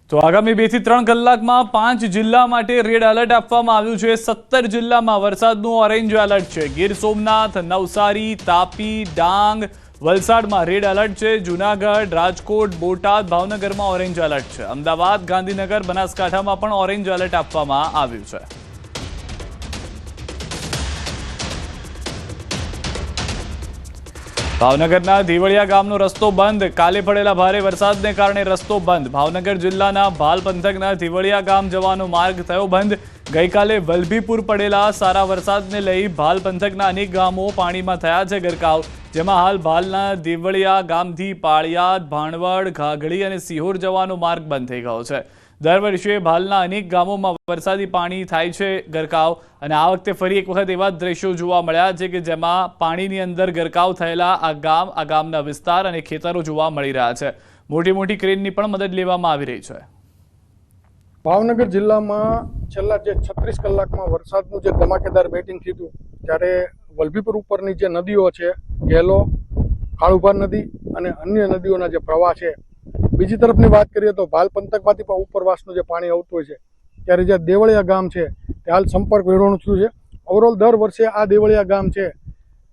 તો આગામી 2 થી 3 કલાકમાં 5 જિલ્લા માટે રેડ એલર્ટ આપવામાં આવ્યું છે। 17 જિલ્લામાં વરસાદનું ઓરેન્જ એલર્ટ છે। ગીર સોમનાથ, નવસારી, તાપી, ડાંગ, વલસાડમાં રેડ એલર્ટ છે। જૂનાગઢ, રાજકોટ, બોટાદ, ભાવનગરમાં ઓરેન્જ એલર્ટ છે। અમદાવાદ, ગાંધીનગર, બનાસકાંઠામાં પણ ઓરેન્જ એલર્ટ આપવામાં આવ્યું છે। ભાવનગરના ધીવળિયા ગામનો રસ્તો બંધ। કાલે પડેલા ભારે વરસાદને કારણે રસ્તો બંધ। ભાવનગર જિલ્લાના ભાલ પંથકના ધીવળિયા ગામ જવાનો માર્ગ થયો બંધ। ગઈકાલે વલભીપુર પડેલા સારા વરસાદને લઈ ભાલ પંથકના અનેક ગામો પાણીમાં થયા છે ગરકાવ, જેમાં હાલ ભાલના ધીવળિયા ગામથી પાળિયાદ, ભાણવડ, ઘાઘડી અને સિહોર જવાનો માર્ગ બંધ થઈ ગયો છે। દર વર્ષે ભાલના અનેક ગામોમાં વરસાદી પાણી થાય છે ગરકાવ, અને આ વખતે ફરી એક વખત એવા દ્રશ્યો જોવા મળ્યા છે કે જેમાં પાણીની અંદર ગરકાવ થયેલા આ ગામના વિસ્તાર અને ખેતરો જોવા મળી રહ્યા છે। મોટી મોટી ક્રેનની પણ મદદ લેવામાં આવી રહી છે। ભાવનગર જિલ્લામાં છેલ્લા જે 36 કલાકમાં વરસાદનું જે ધમાકેદાર બેટિંગ થયું ત્યારે વલભીપુર ઉપરની જે નદીઓ છે, ગેલો, કાળુભાર નદી અને અન્ય નદીઓના જે પ્રવાહ છે, બીજી તરફની વાત કરીએ તો ભાલ પંથકમાંથી પણ ઉપરવાસનું જે પાણી આવતું હોય છે, ત્યારે જે દેવળિયા ગામ છે તે હાલ સંપર્ક વિહોણું થયું છે। ઓવરઓલ દર વર્ષે આ દેવળિયા ગામ છે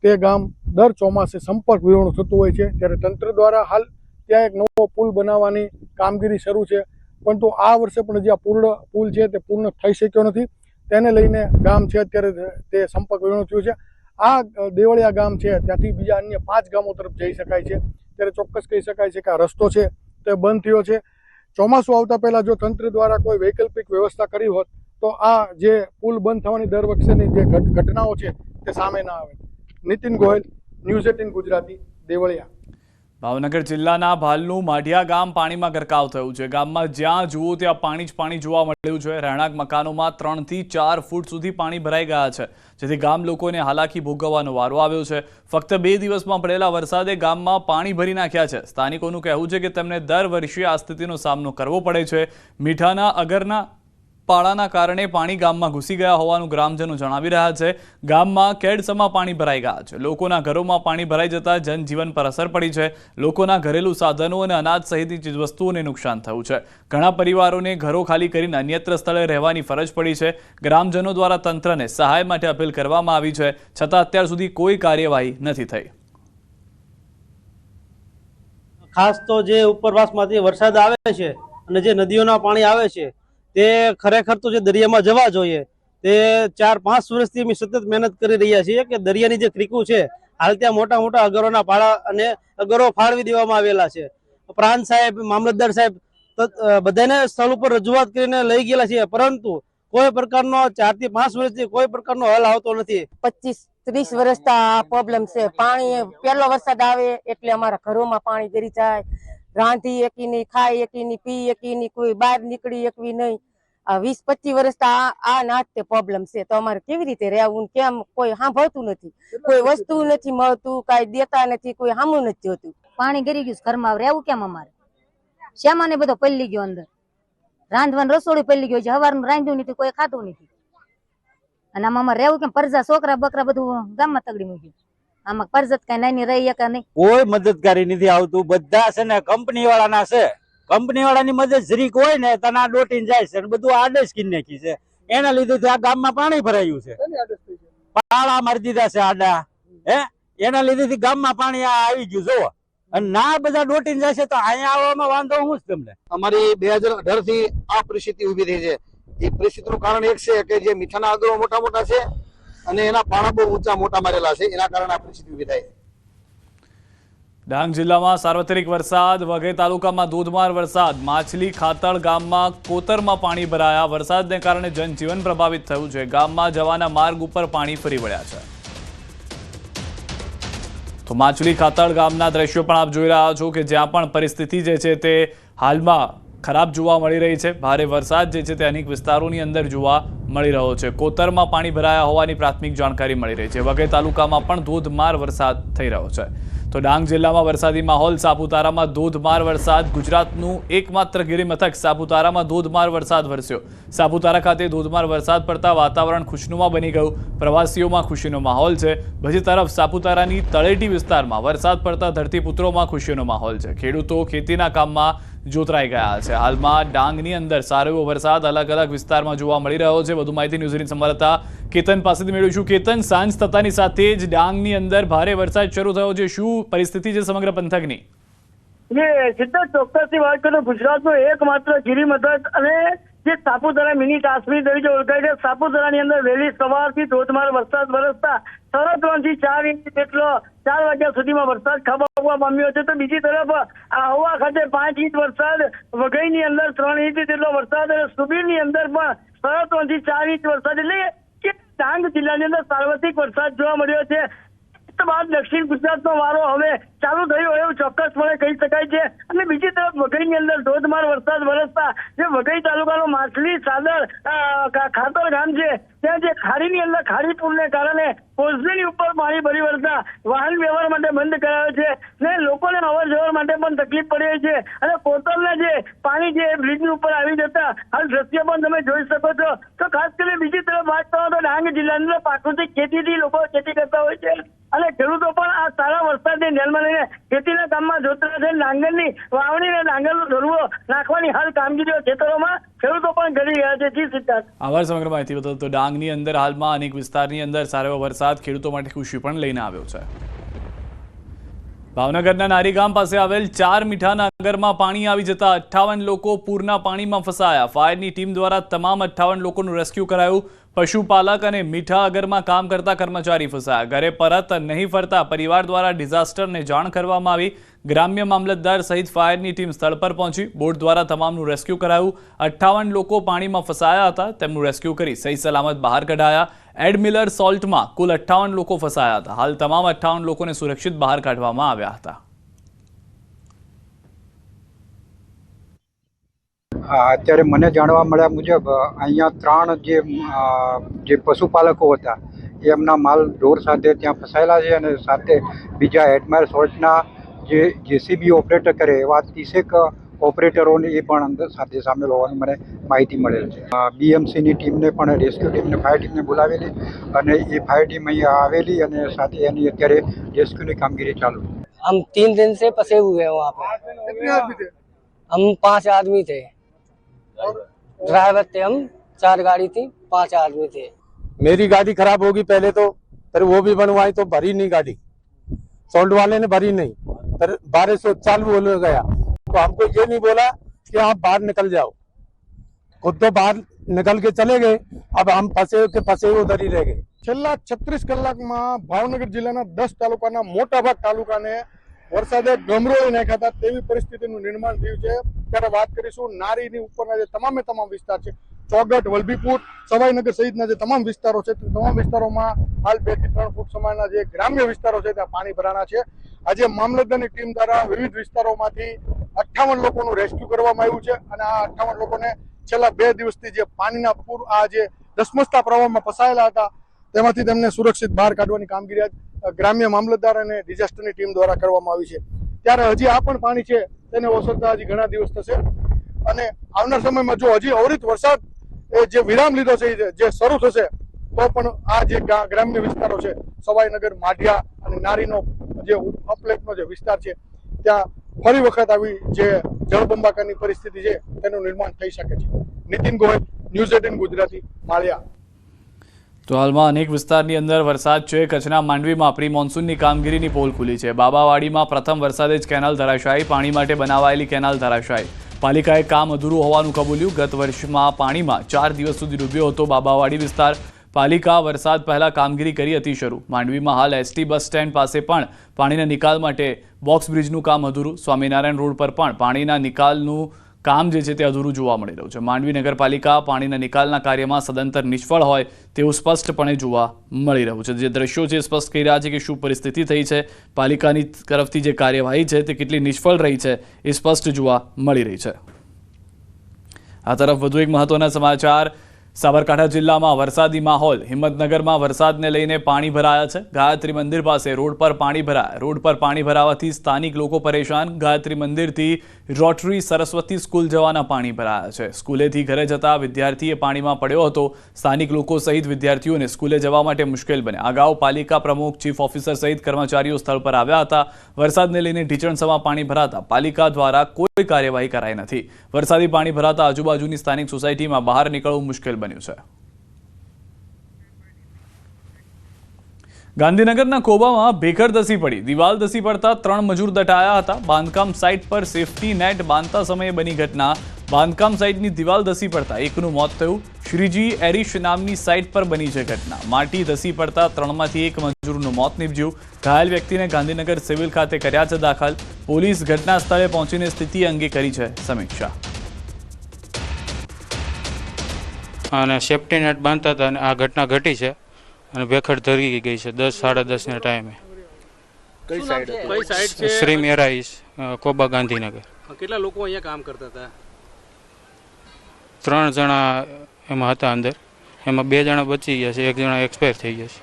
તે ગામ દર ચોમાસે સંપર્ક વિહોણું થતું હોય છે, ત્યારે તંત્ર દ્વારા હાલ ત્યાં એક નવો પુલ બનાવવાની કામગીરી શરૂ છે, પરંતુ આ વર્ષે પણ જે આ પુલ છે તે પૂર્ણ થઈ શક્યો નથી। તેને લઈને ગામ છે અત્યારે તે સંપર્ક વિહોણું થયું છે। આ દેવળિયા ગામ છે ત્યાંથી બીજા અન્ય 5 ગામો તરફ જઈ શકાય છે, ત્યારે ચોક્કસ કહી શકાય છે કે આ રસ્તો છે તે બંધ થયો છે। ચોમાસું આવતા પહેલા જો તંત્ર દ્વારા કોઈ વૈકલ્પિક વ્યવસ્થા કરી હોત તો આ જે પુલ બંધ થવાની દર વખતેની જે ઘટનાઓ છે તે સામે ના આવે। નીતિન ગોયલ, ન્યૂઝ 18 ગુજરાતી, દેવળિયા। ભાવનગર જિલ્લાના ભાલનું માઢિયા ગામ પાણીમાં ગરકાવ થયું છે। ગામમાં જ્યાં જુઓ ત્યાં પાણી જ પાણી જોવા મળ્યું છે। રહેણાંક મકાનોમાં 3 થી 4 ફૂટ સુધી પાણી ભરાઈ ગયા છે, જેથી ગામ લોકોને હાલાકી ભોગવવાનો વારો આવ્યો છે। ફક્ત 2 દિવસમાં પડેલા વરસાદે ગામમાં પાણી ભરી નાખ્યા છે। સ્થાનિકોનું કહેવું છે કે તેમને દર વર્ષે આ સ્થિતિનો સામનો કરવો પડે છે। મીઠાના અગરના પાળાના કારણે પાણી ગામમાં ઘૂસી ગયા હોવાનું ગ્રામજનો જણાવી રહ્યા છે। ગામમાં કેડસમાં પાણી ભરાઈ ગયા છે। લોકોના ઘરોમાં પાણી ભરાઈ જતા જનજીવન પર અસર પડી છે। લોકોના ઘરેલું સાધનો અને અનાજ સહિતની ચીજવસ્તુઓને નુકસાન થયું છે। ઘણા પરિવારોને ઘરો ખાલી કરીને અન્યત્ર સ્થળે રહેવાની ફરજ પડી છે। ગ્રામજનો દ્વારા તંત્રને સહાય માટે અપીલ કરવામાં આવી છે, છતાં અત્યાર સુધી કોઈ કાર્યવાહી નથી થઈ। ખાસ તો જે ઉપરવાસમાંથી વરસાદ આવે છે અને જે નદીઓના પાણી આવે છે તે ખરેખર તો જે દરિયામાં જવા જોઈએ, તે 4-5 વર્ષથી અમે સતત મહેનત કરી રહ્યા છીએ કે દરિયાની જે ક્રીકો છે હાલ ત્યાં મોટા મોટા અગરોના પાળા અને અગરો ફાળવી દેવામાં આવેલા છે। પ્રાંત સાહેબ, મામલતદાર સાહેબ બધાને સ્થળ ઉપર રજૂઆત કરીને લઈ ગયેલા છે, પરંતુ કોઈ પ્રકારનો 4 થી 5 વર્ષથી કોઈ પ્રકારનો હલ આવતો નથી। 25-30 વર્ષથી આ પ્રોબ્લેમ છે। પાણી પહેલો વરસાદ આવે એટલે અમારા ઘરોમાં પાણી ગરી જાય, રાંધી એકી નહીં, ખાઈ એકી નહીં, પી એકી નહીં, કોઈ બહાર નીકળી એકવી નહીં। આ 20-25 વર્ષથી આ ના તે પ્રોબ્લેમ છે, તો અમારે કેવી રીતે રહેવું, કેમ કોઈ સાંભળતું નથી, કોઈ વસ્તુ નથી મળતું, કાંઈ દેતા નથી, કોઈ સામું નથી જોતું। પાણી ગરી ગયું, ઘરમાં રહેવું કેમ અમારે? શ્યામાને બધો પલ્લી ગયો, અંદર રાંધવાનું રસોડું પલ્લી ગયો છે, સવારનું રાંધ્યું નથી, કોઈ ખાતું નથી, અને આમાં અમારે રહેવું કેમ? પરજા છોકરા બકરા બધું ગામમાં તગડી મૂક્યું। આમાં પરજત કઈ નાની રહી કે નહીં, કોઈ મદદગારી નથી આવતું। બધા છે ને કંપની વાળાના છે, કંપની વાળાની મદદ જરીક હોય ને તને આ ડોટીને જાય છે, બધું આડે જ કિન નાખી છે। એના લીધે આ ગામમાં પાણી ભરાયું છે, પાળા મારી દીધા છે આડા, એના લીધે ગામમાં પાણી આવી ગયું જોવો, અને ના બધા ડોટીને જાય છે, તો અહીંયા આવવામાં વાંધો શું છે તમને? અમારી 2018 થી આ પરિસ્થિતિ ઉભી થઈ છે। એ પરિસ્થિતિનું કારણ એક છે કે જે મીઠાના અગરો મોટા મોટા છે અને એના પાળા બહુ ઊંચા મોટા મારેલા છે, એના કારણે આ પરિસ્થિતિ ઉભી થાય છે। ડાંગ જિલ્લામાં સાર્વત્રિક વરસાદ। વઘઈ તાલુકામાં ધોધમાર વરસાદ। માછલી ખાતળ ગામમાં કોતરમાં પાણી ભરાયા। વરસાદને કારણે જનજીવન પ્રભાવિત થયું છે। ગામમાં જવાના માર્ગ ઉપર પાણી ફરી વળ્યા છે। તો માછલી ખાતળ ગામના દ્રશ્યો પણ આપ જોઈ રહ્યા છો કે જ્યાં પણ પરિસ્થિતિ જે છે તે હાલમાં ખરાબ જોવા મળી રહી છે। ભારે વરસાદ જે છે તે અનેક વિસ્તારોની અંદર જોવા મળી રહ્યો છે। કોતરમાં પાણી ભરાયા હોવાની પ્રાથમિક જાણકારી મળી રહી છે। વઘઈ તાલુકામાં પણ ધોધમાર વરસાદ થઈ રહ્યો છે। તો ડાંગ જિલ્લામાં વરસાદી માહોલ। સાપુતારામાં ધોધમાર વરસાદ। ગુજરાતનું એકમાત્ર ગિરિમથક સાપુતારામાં ધોધમાર વરસાદ વરસ્યો। સાપુતારા ખાતે ધોધમાર વરસાદ પડતા વાતાવરણ ખુશનુમા બની ગયું। પ્રવાસીઓમાં ખુશીનો માહોલ છે। બીજી તરફ સાપુતારાની તળેટી વિસ્તારમાં વરસાદ પડતા ધરતીપુત્રોમાં ખુશીનો માહોલ છે। ખેડૂતો ખેતીના કામમાં જોતરાઈ ગયા છે. હાલમાં ડાંગની અંદર સારો એવો વરસાદ અલગ અલગ વિસ્તારમાં જોવા મળી રહ્યો છે. વધુ માહિતી ન્યૂઝ 18 સંવાદદાતા કેતન પાસેથી મેળવીશું. કેતન, સાંજ થતાની સાથે જ ડાંગની અંદર ભારે વરસાદ શરૂ થયો છે. શું પરિસ્થિતિ છે સમગ્ર પંથકની? સિદ્ધાર્થ, ચોક્કસથી વાત કરું, ગુજરાતનો એકમાત્ર ગિરિમથક અને જે સાપુતારા મિની કાશ્મીર તરીકે ઓળખાય છે, સાપુતારાની અંદર વહેલી સવારથી ધોધમાર વરસાદ વરસતા 3.5 થી 4 ઇંચ જેટલો 4 વાગ્યા સુધીમાં વરસાદ ખાબકવા પામ્યો છે. તો બીજી તરફ આહવા ખાતે 5 ઇંચ વરસાદ, વઘઈની અંદર 3 ઇંચ જેટલો વરસાદ અને સુબીરની અંદર પણ 3.5 થી 4 ઇંચ વરસાદ, એટલે કે ડાંગ જિલ્લાની અંદર સાર્વત્રિક વરસાદ જોવા મળ્યો છે. બાદ દક્ષિણ ગુજરાતનો વારો હવે ચાલુ થયો એવું ચોક્કસપણે કહી શકાય છે. અને બીજી તરફ વઘઈની અંદર ધોધમાર વરસાદ વરસતા જે વઘઈ તાલુકાનો માછલી સાદર ખાતર ગામ છે, ત્યાં જે ખાડીની અંદર ખાડી પૂરને કારણે કોઝવેની ઉપર પાણી ભરી વળતા વાહન વ્યવહાર માટે બંધ કરાયો છે ને લોકોને અવર જવર માટે પણ તકલીફ પડી રહી છે. અને કોતરના જે પાણી છે બ્રિજની ઉપર આવી જતા હાલ દ્રશ્ય પણ તમે જોઈ શકો છો. તો ખાસ કરીને બીજી તરફ વાત કરો તો ડાંગ જિલ્લાની અંદર પ્રાકૃતિક ખેતીથી લોકો ખેતી કરતા હોય છે અને ખેડૂતો પણ આ સારા વરસાદને ધ્યાનમાં લઈને ખેતીના કામમાં જોતરા છે. ડાંગરની વાવણી અને ડાંગરનો ધરવો નાખવાની હાલ કામગીરીઓ ખેતરોમાં ખેડૂતો પણ કરી રહ્યા છે. જી સિદ્ધાર્થ, આભાર સમગ્ર માહિતી બદલ. તો ડાંગની અંદર હાલમાં અનેક વિસ્તારની અંદર સારો એવો વરસાદ ખેડૂતો માટે ખુશી પણ લઈને આવ્યો છે. ભાવનગરના નારી ગામ પાસે આવેલ 4 મીઠાના નગરમાં પાણી આવી જતા 58 લોકો પૂરના પાણીમાં ફસાયા. ફાયરની ટીમ દ્વારા તમામ 58 લોકોનું રેસ્ક્યુ કરાયું. પશુપાલક અને મીઠા અગરમાં કામ કરતા કર્મચારી ફસાયા. ઘરે પરત નહીં ફરતા પરિવાર દ્વારા ડિઝાસ્ટરને જાણ કરવામાં આવી. ગ્રામ્ય મામલતદાર સહિત ફાયરની ટીમ સ્થળ પર પહોંચી. બોટ દ્વારા તમામનું રેસ્ક્યુ કરાયું. 58 લોકો પાણીમાં ફસાયા હતા, તેમનું રેસ્ક્યુ કરી સહી સલામત બહાર કઢાયા. એડમિલર સોલ્ટમાં કુલ 58 લોકો ફસાયા હતા. હાલ તમામ 58 લોકોને સુરક્ષિત બહાર કાઢવામાં આવ્યા હતા. અત્યારે મને જાણવા મળ્યા મુજબ અહીંયા 3 જે પશુપાલકો હતા એમના માલ ઢોર સાથે ત્યાં ફસાયેલા છે અને સાથે બીજા એડમાયર સોલ્ટના જે જેસીબી ઓપરેટર કરે એવા 30 ઓપરેટરોને એ પણ અંદર સાથે સામેલ હોવાની મને માહિતી મળેલ છે. બીએમસીની ટીમને પણ રેસ્ક્યુ ટીમને ફાયર ટીમને બોલાવેલી અને એ ફાયર ટીમ અહીંયા આવેલી અને સાથે એની અત્યારે રેસ્ક્યુની કામગીરી ચાલુ છે. हम 3 दिन से फंसे हुए हैं वहाँ पे. कितने आदमी थे? हम 5 आदमी थे. ड्राइवर थे हम, 4 गाड़ी थी, 5 आदमी थे. मेरी गाड़ी खराब होगी पहले तो, फिर वो भी बनवाई तो भरी नहीं गाड़ी, सोल्ट वाले ने भरी नहीं, फिर बारिश चालू हो गया तो हमको ये नहीं बोला कि आप बाहर निकल जाओ, खुद तो बाहर निकल के चले गए. अब हम फंसे उधर ही रह गए. છેલ્લા 36 કલાકમાં ભાવનગર જિલ્લાના 10 તાલુકાના મોટાભાગ તાલુકાને વરસાદે ગમરોળી નાખ્યા હતા તેવી પરિસ્થિતિનું નિર્માણ થયું છે. ત્યારે વાત કરીશું નારીની ઉપરના જે તમામે તમામ વિસ્તાર છે, ચોગટ, વલભીપુર, સવાઈનગર સહિતના જે તમામ વિસ્તારો છે તે તમામ વિસ્તારોમાં હાલ 2 થી 3 ફૂટ સમાયના જે ગ્રામ્ય વિસ્તારો છે ત્યાં પાણી ભરાણા છે. આજે મામલતદારની ટીમ દ્વારા વિવિધ વિસ્તારોમાંથી 58 લોકોનું રેસ્ક્યુ કરવામાં આવ્યું છે અને આ 58 લોકોને છેલ્લા 2 દિવસથી જે પાણીના પૂર આ જે ધસમસતા પ્રવાહમાં ફસાયેલા હતા તેમાંથી તેમને સુરક્ષિત બહાર કાઢવાની કામગીરી ગ્રામ્ય મામલતદાર અને ડિઝાસ્ટરની ટીમ દ્વારા કરવામાં આવી છે. ત્યારે હજી આ પણ પાણી છે તેને ઓસરતા હજી ઘણા દિવસ થશે અને આવનાર સમયમાં જો હજી અવિરત વરસાદ જે વિરામ લીધો છે જે શરૂ થશે તો પણ આ જે ગ્રામ્ય વિસ્તારો છે, સવાઈનગર, માઢિયા અને નારીનો જે અપલેટનો જે વિસ્તાર છે ત્યાં ફરી વખત આવી જે જળબંબાકારની પરિસ્થિતિ છે તેનું નિર્માણ થઈ શકે છે. નીતિન ગોહિલ, ન્યૂઝ 18 ગુજરાતી, માળિયા. તો હાલમાં અનેક વિસ્તારની અંદર વરસાદ છે. કચ્છના માંડવીમાં પ્રી મોન્સૂનની કામગીરીની પોલ ખુલી છે. બાબાવાડીમાં પ્રથમ વરસાદે જ કેનાલ ધરાશાયી. પાણી માટે બનાવાયેલી કેનાલ ધરાશાયી. પાલિકાએ કામ અધૂરું હોવાનું કબૂલ્યું. ગત વર્ષમાં પાણીમાં 4 દિવસ સુધી ડૂબ્યો હતો બાબાવાડી વિસ્તાર. પાલિકા વરસાદ પહેલા કામગીરી કરી હતી શરૂ. માંડવીમાં હાલ એસટી બસ સ્ટેન્ડ પાસે પણ પાણીના નિકાલ માટે બોક્સ બ્રિજનું કામ અધૂરું. સ્વામિનારાયણ રોડ પર પણ પાણીના નિકાલનું કામ જે છે તે અધૂરું જોવા મળી રહ્યું છે. માંડવી નગરપાલિકા પાણીના નિકાલના કાર્યમાં સદંતર નિષ્ફળ હોય તેવું સ્પષ્ટપણે જોવા મળી રહ્યું છે. જે દ્રશ્યો છે સ્પષ્ટ કહી રહ્યા છે કે શું પરિસ્થિતિ થઈ છે, પાલિકાની તરફથી જે કાર્યવાહી છે તે કેટલી નિષ્ફળ રહી છે એ સ્પષ્ટ જોવા મળી રહી છે. આ તરફ વધુ એક મહત્વના સમાચાર. સાબરકાંઠા જિલ્લામાં વરસાદી માહોલ. હિંમતનગરમાં વરસાદને લઈને પાણી ભરાયા છે. ગાયત્રી મંદિર પાસે રોડ પર પાણી ભરાયા. રોડ પર પાણી ભરાવાથી સ્થાનિક લોકો પરેશાન. ગાયત્રી મંદિરથી રોટરી સરસ્વતી સ્કૂલ જવાના પાણી ભરાયા છે। સ્કૂલેથી ઘરે જતા વિદ્યાર્થીએ પાણીમાં પડ્યો હતો। સ્થાનિક લોકો સહિત વિદ્યાર્થીઓને સ્કૂલે જવા માટે મુશ્કેલ બન્યા। અગાઉ પાલિકા પ્રમુખ, ચીફ ઓફિસર સહિત કર્મચારીઓ સ્થળ પર આવ્યા હતા। વરસાદને લઈને ઢીચણસમાં પાણી ભરાતા પાલિકા દ્વારા કોઈ કાર્યવાહી કરાઈ નથી। વરસાદી પાણી ભરાતા આજુબાજુની સ્થાનિક સોસાયટીમાં બહાર નીકળવું મુશ્કેલ બન્યું છે। ગાંધીનગરના કોબામાં ભેખડ ધસી પડી। દિવાલ ધસી પડતા 3 મજૂર દટાયા હતા। બાંધકામ સાઇટ પર સેફટી નેટ બાંધતા સમયે બની ઘટના। બાંધકામ સાઇટની દિવાલ ધસી પડતા એકનું મોત થયું। શ્રીજી એરિશ નામની સાઇટ પર બની છે ઘટના। માટી ધસી પડતા 3માંથી 1 મજૂરનું મોત નીપજ્યું। ઘાયલ વ્યક્તિને ગાંધીનગર સિવિલ ખાતે કર્યા છે દાખલ। પોલીસ ઘટના સ્થળે પહોંચીને સ્થિતિ અંગે કરી છે સમીક્ષા। અને સેફટી નેટ બાંધતા હતા અને આ ઘટના ઘટી છે અને ભેખડ ધરી ગઈ છે 10 સાડા 10 ના ટાઈમે। કઈ સાઈડ છે? શ્રી મેરાઈસ, કોબા, ગાંધીનગર। કેટલા લોકો અહીંયા કામ કરતા હતા? 3 જણા એમાં હતા અંદર, એમાં 2 જણા બચી ગયા છે, 1 જણા એક્સપાયર થઈ ગયા છે।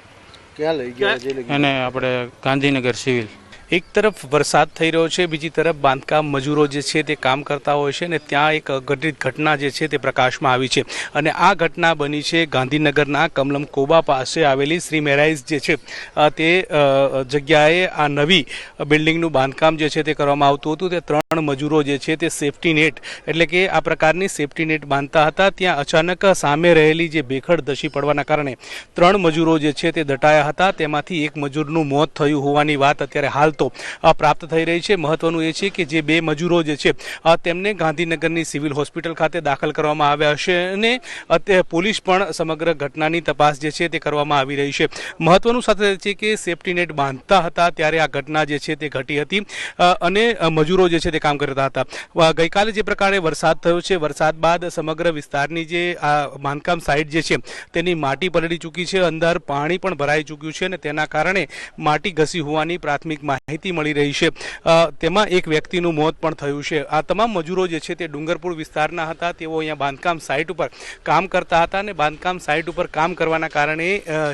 ક્યાં લઈ ગયા? એને આપણે ગાંધીનગર સિવિલ। એક તરફ વરસાદ થઈ રહ્યો છે, બીજી તરફ બાંધકામ મજૂરો જે છે તે કામ કરતા હોય છે અને ત્યાં એક ઘટિત ઘટના જે છે તે પ્રકાશમાં આવી છે અને આ ઘટના બની છે ગાંધીનગરના કમલમ કોબા પાસે આવેલી શ્રી મેરાઈઝ જે છે તે જગ્યાએ આ નવી બિલ્ડિંગનું બાંધકામ જે છે તે કરવામાં આવતું હતું। તે 3 મજૂરો જે છે તે સેફટી નેટ એટલે કે આ પ્રકારની સેફટી નેટ બાંધતા હતા। ત્યાં અચાનક સામે રહેલી જે ભેખડ ધસી પડવાના કારણે 3 મજૂરો જે છે તે દટાયા હતા। તેમાંથી 1 મજૂરનું મોત થયું હોવાની વાત અત્યારે હાલ તો પ્રાપ્ત થઈ રહી છે। મહત્વનું એ છે કે જે 2 મજૂરો જે છે તેમને ગાંધીનગરની સિવિલ હોસ્પિટલ ખાતે દાખલ કરવામાં આવ્યા છે અને અત્યારે પોલીસ પણ સમગ્ર ઘટનાની તપાસ જે છે તે કરવામાં આવી રહી છે। મહત્વનું સાથે છે કે સેફટી નેટ બાંધતા હતા ત્યારે આ ઘટના જે છે તે ઘટી હતી અને મજૂરો જે છે તે કામ કરતા હતા। ગઈકાલે જે પ્રકારે વરસાદ થયો છે, વરસાદ બાદ સમગ્ર વિસ્તારની જે આ બાંધકામ સાઇટ જે છે તેની માટી પલળી ચૂકી છે, અંદર પાણી પણ ભરાઈ ચૂક્યું છે અને તેના કારણે માટી ઘસી હોવાની પ્રાથમિક માહિતી મળી રહી છે। તેમાં 1 વ્યક્તિનું મોત પણ થયું છે। આ તમામ મજૂરો જે છે તે ડુંગરપુર વિસ્તારના હતા। તેઓ અહીંયા બાંધકામ સાઇટ ઉપર કામ કરતા હતા અને બાંધકામ સાઇટ ઉપર કામ કરવાના કારણે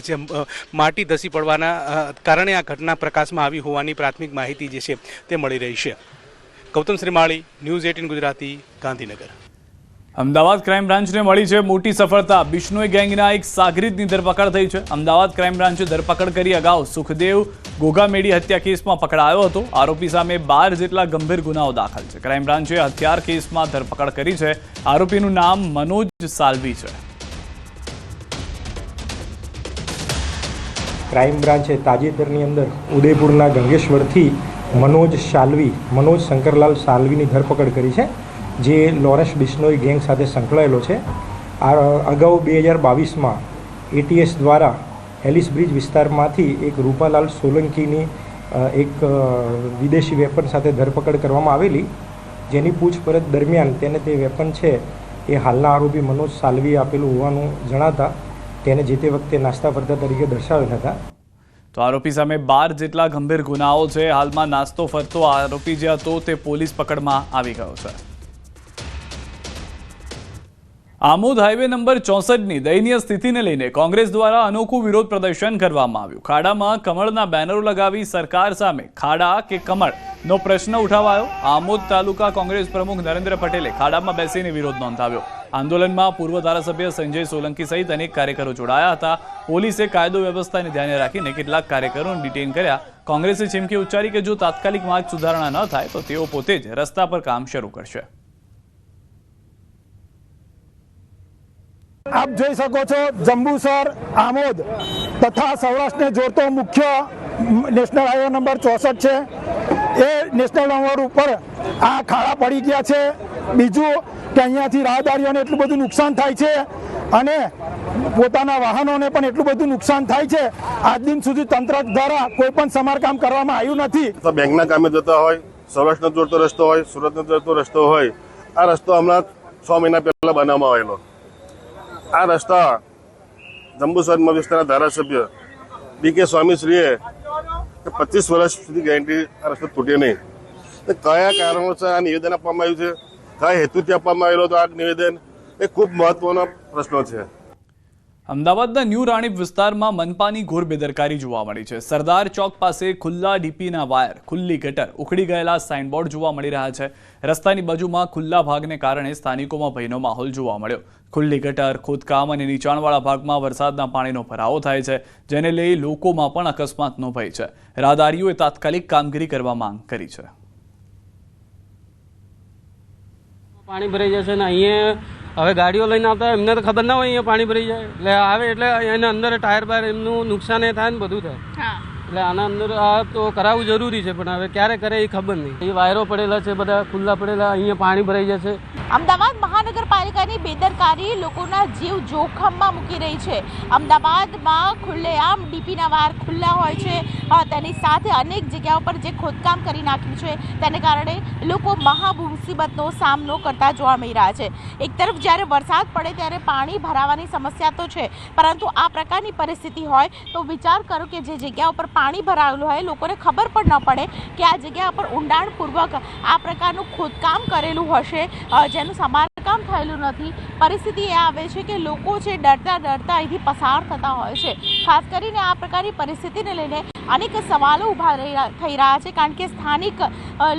જે માટી ધસી પડવાના કારણે આ ઘટના પ્રકાશમાં આવી હોવાની પ્રાથમિક માહિતી જે છે તે મળી રહી છે। ગૌતમ શ્રીમાળી, ન્યૂઝ 18 ગુજરાતી, ગાંધીનગર। અમદાવાદ ક્રાઇમ બ્રાન્ચને મળી છે મોટી સફળતા। બિશ્નોઈ ગેંગના એક સાગરીતની ધરપકડ થઈ છે। અમદાવાદ ક્રાઇમ બ્રાન્ચે ધરપકડ કરી અગાઉ સુખદેવ ગોગામેડી હત્યા કેસમાં પકડાયો હતો। આરોપી સામે 12 જેટલા ગંભીર ગુનાઓ દાખલ છે। ક્રાઇમ બ્રાન્ચે હથિયાર કેસમાં ધરપકડ કરી છે। આરોપીનું નામ મનોજ સાલ્વી છે। ક્રાઇમ બ્રાન્ચે તાજેતરની અંદર ઉદયપુરના ગંગેશ્વરથી મનોજ શંકરલાલ સાલ્વીની ધરપકડ કરી છે, જે લોરેન્સ બિશ્નોઈ ગેંગ સાથે સંકળાયેલો છે। આ અગાઉ 2022માં એટીએસ દ્વારા હેલિસ બ્રિજ વિસ્તારમાંથી એક રૂપાલાલ સોલંકીની એક વિદેશી વેપન સાથે ધરપકડ કરવામાં આવેલી, જેની પૂછપરછ દરમિયાન તેને તે વેપન છે એ હાલના આરોપી મનોજ સાલ્વીએ આપેલું હોવાનું જણાતા તેને જે તે વખતે નાસ્તા ફરતા તરીકે દર્શાવેલ હતા। તો આરોપી સામે 12 જેટલા ગંભીર ગુનાઓ છે। હાલમાં નાસ્તો ફરતો આરોપી જે હતો તે પોલીસ પકડમાં આવી ગયો છે। આમોદ હાઈવે નંબર 64ની દયનીય સ્થિતિને લઈને કોંગ્રેસ દ્વારા અનોખું વિરોધ પ્રદર્શન કરવામાં આવ્યું। ખાડામાં કમળના બેનરો લગાવી સરકાર સામે ખાડા કે કમળનો પ્રશ્ન ઉઠાવાયો। આમોદ તાલુકા કોંગ્રેસ પ્રમુખ નરેન્દ્ર પટેલે ખાડામાં બેસીને વિરોધ નોંધાવ્યો। આંદોલનમાં પૂર્વ ધારાસભ્ય સંજય સોલંકી સહિત અનેક કાર્યકરો જોડાયા હતા। પોલીસે કાયદો વ્યવસ્થાને ધ્યાને રાખીને કેટલાક કાર્યકરોને ડિટેઇન કર્યા। કોંગ્રેસે ચીમકી ઉચ્ચારી કે જો તાત્કાલિક માર્ગ સુધારણા ન થાય તો તેઓ પોતે જ રસ્તા પર કામ શરૂ કરશે। આપ જોઈ શકો છો જંબુસર, આમોદ તથા સૌરાષ્ટ્રને જોડતો મુખ્ય નેશનલ હાઈવે નંબર 64 છે। એ નેશનલ નંબર ઉપર આ ખાડા પડી ગયા છે। બીજું કે અહીંયાથી રાહદારીઓને એટલું બધું નુકસાન થાય છે અને પોતાના વાહનોને પણ એટલું બધું નુકસાન થાય છે। આજ દિન સુધી તંત્ર દ્વારા કોઈ પણ સમારકામ કરવામાં આવ્યું નથી। તો બેંકના કામે જતા હોય, સૌરાષ્ટ્રનો જોડતો રસ્તો હોય, સુરતનો જોડતો રસ્તો હોય, આ રસ્તો હમણાં 6 મહિના પહેલા બનાવવામાં આવેલો। આ રસ્તા જંબુસરમાં વિસ્તારના ધારાસભ્ય ડી.કે. સ્વામીશ્રીએ 25 વર્ષ સુધી ગેરંટી આ રસ્તો તૂટે નહીં। કયા કારણોસર આ નિવેદન આપવામાં આવ્યું છે, કયા હેતુથી આપવામાં આવેલો હતો આ નિવેદન, એ ખૂબ મહત્વનો પ્રશ્નો છે। અમદાવાદના ન્યૂ રાણીપ વિસ્તારમાં મનપાની ઘોર બેદરકારી જોવા મળી છે. સરદાર ચોક પાસે ખુલ્લા ડીપીના વાયર, ખુલ્લી ગટર, ઉખડી ગયેલા સાઇનબોર્ડ જોવા મળી રહ્યા છે. રસ્તાની બાજુમાં ખુલ્લા ભાગને કારણે સ્થાનિકોમાં ભયનો માહોલ જોવા મળ્યો. ખુલ્લી ગટર, ખોદકામ અને નીચાણવાળા ભાગમાં વરસાદના પાણીનો ભરાવો થાય છે, જેને લઈ લોકોમાં પણ અકસ્માતનો ભય છે. રાહદારીઓએ તાત્કાલિક કામગીરી કરવા માંગ કરી છે. પાણી ભરાઈ જશે ને અહીંયા હવે ગાડીઓ લઈને આવતા એમને તો ખબર ના હોય અહીંયા પાણી ભરાઈ જાય એટલે આવે એટલે એના અંદર ટાયર બાયર એમનું નુકસાન એ થાય ને બધું થાય એટલે આના અંદર આ તો કરાવવું જરૂરી છે પણ હવે ક્યારે કરે એ ખબર નહીં. એ વાયરો પડેલા છે બધા ખુલ્લા પડેલા, અહીંયા પાણી ભરાઈ જશે. અમદાવાદ મહાનગરપાલિકાની બેદરકારી લોકોના જીવ જોખમમાં મૂકી રહી છે. અમદાવાદમાં ખુલ્લેઆમ ડીપીના વાયર ખુલ્લા હોય છે, તેની સાથે અનેક જગ્યાઓ પર જે ખોદકામ કરી નાખ્યું છે તેને કારણે લોકો મહા મુસીબતનો સામનો કરતા જોવા મળી રહ્યા છે. એક તરફ જ્યારે વરસાદ પડે ત્યારે પાણી ભરાવાની સમસ્યા તો છે, પરંતુ આ પ્રકારની પરિસ્થિતિ હોય તો વિચાર કરો કે જે જગ્યા ઉપર પાણી ભરાયેલું હોય લોકોને ખબર પણ ન પડે કે આ જગ્યા પર ઊંડાણપૂર્વક આ પ્રકારનું ખોદકામ કરેલું હશે જેનું સમારકામ થયેલું નથી. પરિસ્થિતિ એ આવે છે કે લોકો છે ડરતા અહીંથી પસાર થતા હોય છે. ખાસ કરીને આ પ્રકારની પરિસ્થિતિને લઈને અનેક સવાલો ઊભા થઈ રહ્યા છે, કારણ કે સ્થાનિક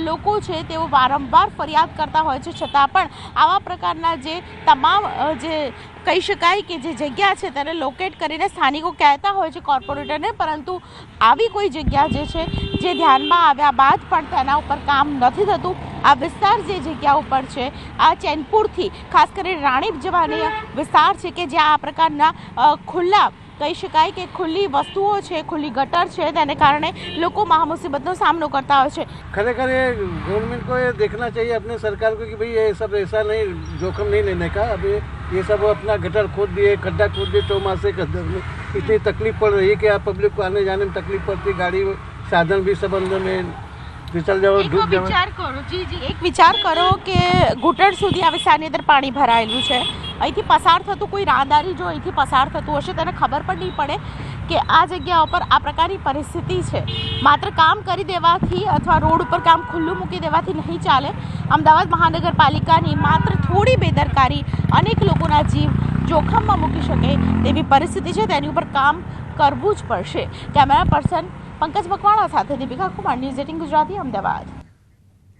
લોકો છે તેઓ વારંવાર ફરિયાદ કરતા હોય છે, છતાં પણ આવા પ્રકારના જે તમામ જે કહી શકાય કે જે જગ્યા છે તેને લોકેટ કરીને સ્થાનિકો કહેતા હોય છે કોર્પોરેટરને, પરંતુ આવી કોઈ જગ્યા જે છે જે ધ્યાનમાં આવ્યા બાદ પણ તેના ઉપર કામ નથી થતું. આ વિસ્તાર જે જગ્યા ઉપર છે આ ચેનપુરથી ખાસ કરીને રાણીપ જવાની વિસ્તાર છે કે જ્યાં આ પ્રકારના ખુલ્લા કહી શકાય કે ખુલ્લી વસ્તુઓ છે, ખુલ્લી ગટર છે, તેને કારણે લોકો મહાमुसीबतનો सामना करता है. खरेखर ये गवर्नमेंट को ये देखना चाहिए अपने सरकार को कि भाई ये सब ऐसा नहीं, जोखिम नहीं लेने का. अभी ये सब अपना गटर खोद दिए, खड्डा खोद दिए, चौमासे गटर में इतनी तकलीफ पड़ रही है कि आप पब्लिक को आने जाने में तकलीफ पड़ती, गाड़ी साधन भी सब अंदर में फिसल जाओ, डूब जाओ. विचार करो एक विचार करो કે ઘૂંટણ સુધી આ વિસ્તારની અંદર પાણી ભરાયેલું છે. અહીંથી પસાર થતું કોઈ રાહદારી જો અહીંથી પસાર થતું હશે તેને ખબર પણ નહીં પડે કે આ જગ્યા ઉપર આ પ્રકારની પરિસ્થિતિ છે. માત્ર કામ કરી દેવાથી અથવા રોડ ઉપર કામ ખુલ્લું મૂકી દેવાથી નહીં ચાલે. અમદાવાદ મહાનગરપાલિકાની માત્ર થોડી બેદરકારી અનેક લોકોના જીવ જોખમમાં મૂકી શકે તેવી પરિસ્થિતિ છે, તેની ઉપર કામ કરવું જ પડશે. કેમેરા પર્સન પંકજ મકવાણા સાથે દીપિકા કુમાર, ન્યૂઝ 18 ગુજરાતી, અમદાવાદ.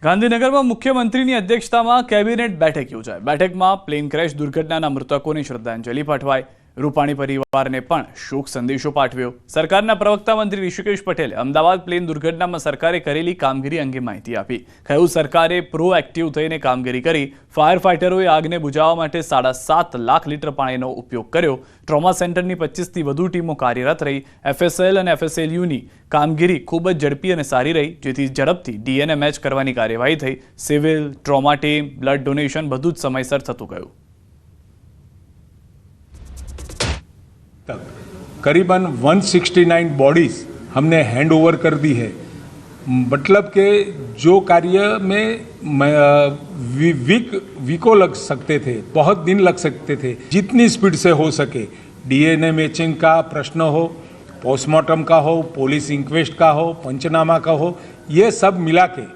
ગાંધીનગરમાં મુખ્યમંત્રીની અધ્યક્ષતામાં કેબિનેટ બેઠક યોજાઈ. બેઠકમાં પ્લેન ક્રેશ દુર્ઘટનાના મૃતકોને શ્રદ્ધાંજલિ પાઠવાઈ. રૂપાણી પરિવારને પણ શોક સંદેશો પાઠવ્યો. સરકારના પ્રવક્તા મંત્રી ઋષિકેશ પટેલે અમદાવાદ પ્લેન દુર્ઘટનામાં સરકારે કરેલી કામગીરી અંગે માહિતી આપી. કહ્યું, સરકારે પ્રોએક્ટિવ થઈને કામગીરી કરી. ફાયર ફાઇટરોએ આગને બુઝાવવા માટે 7.5 લાખ લીટર પાણીનો ઉપયોગ કર્યો. ટ્રોમા સેન્ટરની 25થી વધુ ટીમો કાર્યરત રહી. FSL અને FSLUની કામગીરી ખૂબ જ ઝડપી અને સારી રહી, જેથી ઝડપથી DNA મેચ કરવાની કાર્યવાહી થઈ. Civil, trauma team, blood donation બધું જ સમયસર થતું ગયું. करीबन 169 बॉडीज़ हमने हैंड ओवर कर दी है. मतलब कि जो कार्य में वीकों लग सकते थे, बहुत दिन लग सकते थे, जितनी स्पीड से हो सके, DNA मैचिंग का प्रश्न हो, पोस्टमार्टम का हो, पुलिस इंक्वेस्ट का हो, पंचनामा का हो, ये सब मिला के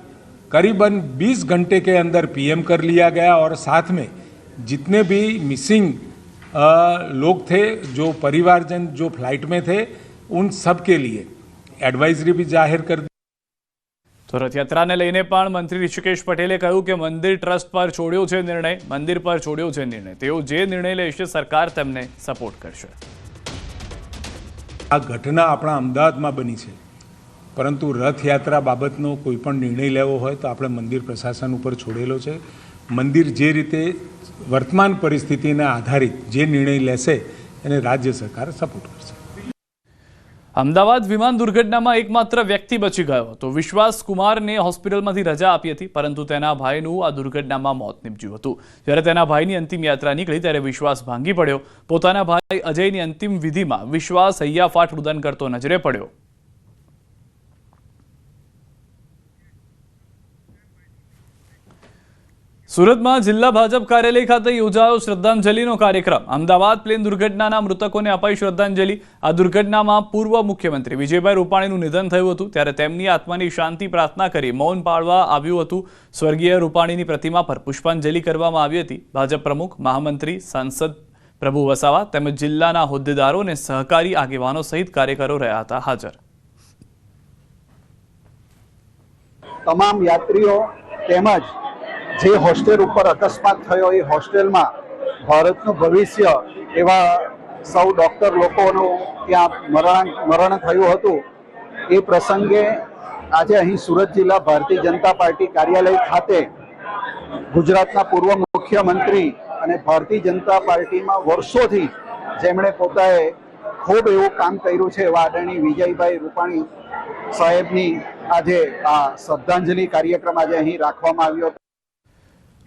करीबन 20 घंटे के अंदर PM कर लिया गया. और साथ में जितने भी मिसिंग लोग थे, जो परिवारजन जो फ्लाइट में थे, उन सब के लिए एडवाइजरी भी जाहिर कर दी. તો રથયાત્રાને લઈને પણ મંત્રી ઋષિકેશ પટેલે કહ્યું કે મંદિર ટ્રસ્ટ પર છોડ્યો છે નિર્ણય, મંદિર પર છોડ્યો છે નિર્ણય. તેઓ જે નિર્ણય લેશે સરકાર તેમને સપોર્ટ કરશે. આ ઘટના આપણા અમદાવાદમાં બની છે, પરંતુ રથયાત્રા બાબતનો કોઈ પણ નિર્ણય લેવો હોય તો આપણે મંદિર પ્રશાસન ઉપર છોડેલો છે. મંદિર જે રીતે વર્તમાન પરિસ્થિતિને આધારિત જે નિર્ણય લેશે એને રાજ્ય સરકાર સપોર્ટ કરશે. અમદાવાદ વિમાન દુર્ઘટનામાં એકમાત્ર વ્યક્તિ બચી ગયો હતો. વિશ્વાસ કુમારને હોસ્પિટલમાંથી રજા આપી હતી, પરંતુ તેના ભાઈનું આ દુર્ઘટનામાં મોત નીપજ્યું હતું. જ્યારે તેના ભાઈની અંતિમ યાત્રા નીકળી ત્યારે વિશ્વાસ ભાંગી પડ્યો. પોતાના ભાઈ અજયની અંતિમ વિધિમાં વિશ્વાસ હૈયાફાટ રુદન કરતો નજરે પડ્યો. સુરતમાં જિલ્લા ભાજપ કાર્યાલય ખાતે યોજાયો શ્રદ્ધાંજલિનો કાર્યક્રમ. અમદાવાદ પ્લેન દુર્ઘટનાના મૃતકોને અપાઈ શ્રદ્ધાંજલિ. આ દુર્ઘટનામાં પૂર્વ મુખ્યમંત્રી વિજયભાઈ રૂપાણીનું નિધન થયું હતું, ત્યારે તેમની આત્માની શાંતિ પ્રાર્થના કરી મૌન પાળવા આવ્યું હતું. સ્વર્ગીય રૂપાણીની પ્રતિમા પર પુષ્પાંજલિ કરવામાં આવી હતી. ભાજપ પ્રમુખ, મહામંત્રી, સાંસદ પ્રભુ વસાવા તેમજ જિલ્લાના હોદ્દેદારો અને સહકારી આગેવાનો સહિત કાર્યકરો રહ્યા હતા હાજર. તમામ યાત્રીઓ તેમજ જે હોસ્ટેલ ઉપર અકસ્માત થયો એ હોસ્ટેલમાં ભારતનું ભવિષ્ય એવા સૌ ડોક્ટર લોકોનું ત્યાં મરણ થયું હતું. એ પ્રસંગે આજે અહીં સુરત જિલ્લા ભારતીય જનતા પાર્ટી કાર્યાલય ખાતે ગુજરાતના પૂર્વ મુખ્યમંત્રી અને ભારતીય જનતા પાર્ટીમાં વર્ષોથી જેમણે પોતાએ ખૂબ એવું કામ કર્યું છે એવા આદરણીય વિજયભાઈ રૂપાણી સાહેબની આજે આ શ્રદ્ધાંજલિ કાર્યક્રમ આજે અહીં રાખવામાં આવ્યો.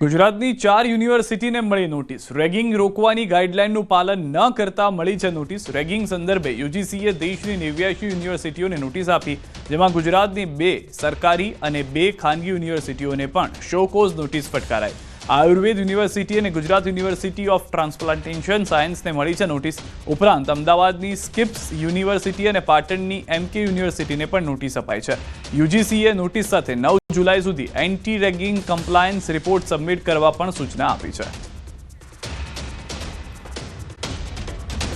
ગુજરાતની 4 યુનિવર્સિટીને મળી નોટિસ. રેગિંગ રોકવાની ગાઈડલાઈનનું પાલન ન કરતા મળી છે નોટિસ. રેગિંગ સંદર્ભે યુજીસીએ દેશની 89 યુનિવર્સિટીઓને નોટિસ આપી, જેમાં ગુજરાતની 2 સરકારી અને 2 ખાનગી યુનિવર્સિટીઓને પણ શોકોઝ નોટિસ ફટકારાઈ. આયુર્વેદ યુનિવર્સિટી અને ગુજરાત યુનિવર્સિટી ઓફ ટ્રાન્સપ્લાન્ટેશન સાયન્સને મળી છે નોટિસ. ઉપરાંત અમદાવાદની સ્કિપ્સ યુનિવર્સિટી અને પાટણની MK યુનિવર્સિટીને પણ નોટિસ અપાઈ છે. યુજીસીએ નોટિસ સાથે 9 જુલાઈ સુધી anti ragging compliance report submit કરવા પણ સૂચના આપી છે.